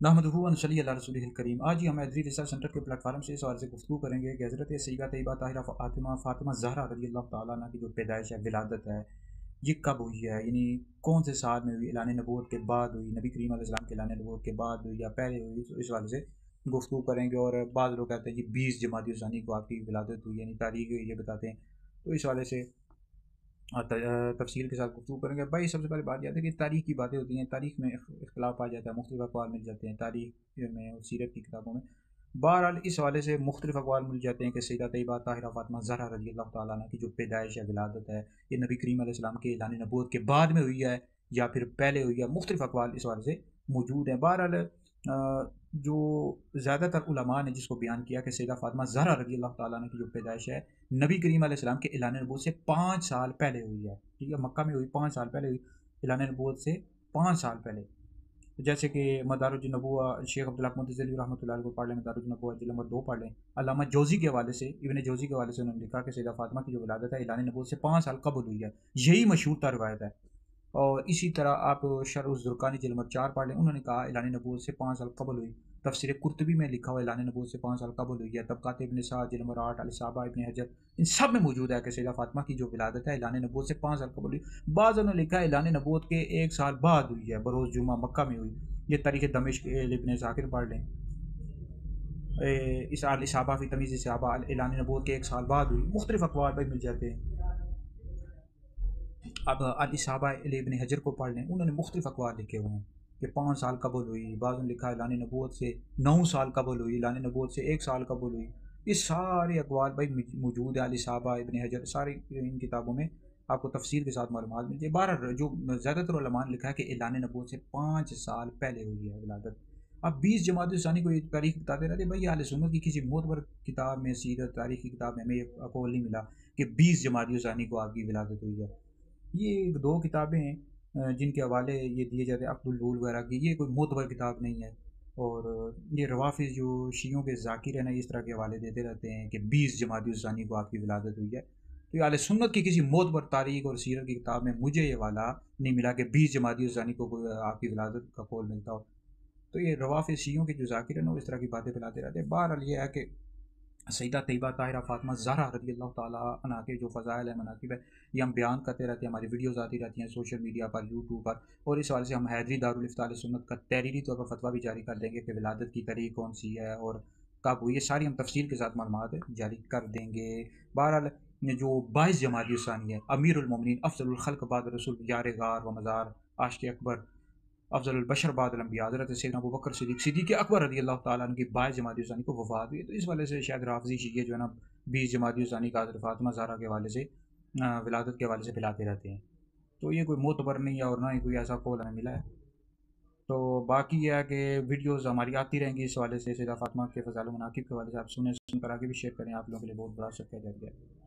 नहमदुहु व नसल्ली अला रसूलिहिल करीम। आज ही हम हैदरी रिसर्च सेंटर के प्लेटफार्म से इस हवाले से गुफ्तगू करेंगे कि हज़रत सैयदा तैयबा ताहिरा फातिमा ज़हरा रज़ियल्लाहु तआला अन्हा की जो पैदाइश है, विलादत है, ये कब हुई है, यानी कौन से साल में हुई, ऐलान नबूवत के बाद हुई, नबी करीम अलैहिस्सलाम के ऐलान नबूवत के बाद हुई या पहले हुई, तो इस हवाले से गुफ्तगू करेंगे। और बाज़ लोग कहते हैं कि 20 जमादी उसानी को आपकी विलादत हुई, यानी तारीख ये बताते हैं। तो इस हवाले से तफसील के साथ गुफ्तगू करेंगे। भाई सबसे पहले बात यह है कि तारीख की बातें होती हैं, तारीख में इख्तलाफ आ जाता है, मुख्तलिफ अक़वाल मिल जाते हैं तारीख में और सीरत की किताबों में। बहरहाल इस हवाले से मुख्तलिफ अक़वाल मिल जाते हैं कि सैयदा तैयबा ताहिरा फातिमा ज़हरा रज़ियल्लाहु तआला अन्हा की जो पैदाइश है, विलादत है, ये नबी करीम अलैहिस्सलाम के ऐलान नबूवत के बाद में हुई है या फिर पहले हुई है। मुख्तलिफ अक़वाल इस हवाले से मौजूद हैं। बहरहाल जो ज़्यादातर उलमा ने जिसको बयान किया कि सैयदा फातिमा ज़हरा रज़ियल्लाहु तआला अन्हा की जो पैदाइश है, नबी करीम अलैहिस्सलाम के ऐलान नबूवत से 5 साल पहले हुई है। ठीक है, मक्का में हुई, 5 साल पहले हुई, ऐलान नबूवत से 5 साल पहले। तो जैसे कि मदारुज नबुव्वा शेख अब्दुल हक मुतज़िली रहमतुल्लाह अलैह को पढ़ लें, मदारुज नबुव्वा जिल्द नंबर 2 पढ़ लें। अल्लामा जौज़ी के हवाले से, इब्न जौज़ी के हवाले से उन्होंने लिखा कि सैयदा फातिमा की जो विलादत है, ऐलान नबूवत से 5 साल कबल हुई है। यही मशहूर तर रिवायत है। और इसी तरह आप शरह ज़ुरक़ानी जिल्द नंबर 4 पढ़ लें, उन्होंने कहा ऐलान नबूवत से 5 साल कबल हुई। तफ़सीर कुर्तुबी में लिखा हुआ ऐलान नबूवत से 5 साल कबल हुई है। तबक़ात इब्न सअद जिल्द नंबर 8, अल-इसाबा इब्न हजर, इन सब में मौजूद है कि सैयदा फातिमा की जो विलादत है, ऐलान नबूवत से 5 साल कबल हुई। बाज़ ने लिखा है ऐलान नबूवत के 1 साल बाद हुई है, बरोज़ जुमा मक्का में हुई। ये तारीख़ दमिश्क इब्न ज़ाकिर पढ़ लें। इस अल-इसाबा फ़ी तमीज़ सहाबा, ऐलान नबूवत के 1 साल बाद हुई। मुख्तलिफ अक़वाल भाई मिल जाते हैं। अब अल-इसाबा इब्न हजर को पढ़ लें, उन्होंने मुख्तलिफ अक़वाल लिखे हुए हैं कि 5 साल कबल हुई, बाज़ ने लिखा है ऐलान नबूवत से 9 साल कबल हुई, ऐलान नबूवत से 1 साल कबल हुई। ये सारे अक़वाल भाई मौजूद है, अल-इसाबा इब्न हजर, सारी इन किताबों में आपको तफ़सील के साथ मालूमात मिल जाए। बहरहाल जो ज़्यादातर उलमा ने लिखा है कि ऐलान नबूवत से 5 साल पहले हुई है विलादत। अब 20 जमात उसानी को ये तारीख बताते रहते भाई, अहले सुन्नत की किसी मोतबर किताब में, सीरत तारीख़ की किताब में हमें ये कौल नहीं मिला कि 20 जमात उसानी को आपकी विलादत हुई है। ये 2 किताबें हैं जिनके हवाले ये दिए जाते हैं, अक़्दुल लूल वगैरह की, ये कोई मोतबर किताब नहीं है। और ये रवाफ़िज़ जो शियों के ज़ाकिर हैं ना, इस तरह के हवाले देते रहते हैं कि 20 जमादी उस्सानी को आपकी विलादत हुई है। तो ये अहले सुन्नत की किसी मोतबर तारीख़ और सीरत की किताब में मुझे ये वाला नहीं मिला कि 20 जमादी उस्सानी को कोई आपकी विलादत का कौल मिलता हो। तो ये रवाफ़िज़ शियों के जो ज़ाकिर हैं ना, वो इस तरह की बातें फैलाते रहते हैं। बहरहाल ये है कि सैयदा तैयबा ताहिरा फातिमा ज़हरा रज़ियल्लाहु तआला अन्हा के जो फ़ज़ाइल है, मनाक़िब है, ये हम बयान करते रहते हैं। हमारी वीडियोज़ आती रहती हैं सोशल मीडिया पर, यूट्यूब पर। और इस हवाले से हम हैदरी दारुल इफ्ता अहले सुन्नत का तहरीरी तौर पर फ़तवा भी जारी कर देंगे कि विलादत की तारीख़ कौन-सी है और कब हुई, ये सारी हम तफ़सील के साथ मालूमात जारी कर देंगे। बहरहाल ये जो 22 जमादी उस्सानी है, अमीरुल मोमिनीन, अफ़ज़लुल ख़ल्क़ बाद रसूल, यार गार व मज़ार, आशिक़ अकबर, अफ़ज़लुल बशर बादल अंबिया, हज़रत सैयदना अबू बकर सिद्दीक़ अकबर रज़ियल्लाहु तआला अन्हु की 22 जमादी उस्सानी को वफ़ात हुई है। तो इस वजह से शायद राफ़िज़ी शिये जो है ना, 20 जमादी उस्सानी का हज़रत फ़ातिमा ज़हरा के हवाले से विलादत के हवाले से फैलाते रहते हैं। तो ये कोई मोतबर नहीं है और ना ही कोई ऐसा कौल हमें मिला है। तो बाकी ये है कि वीडियोज़ हमारी आती रहेंगी इस हवाले से, सैयदा फ़ातिमा के फ़ज़ाइल व मनाक़िब के हवाले से आप सुनकर आगे भी शेयर करें, आप लोगों के लिए बहुत बड़ा शुक्रिया जारी है।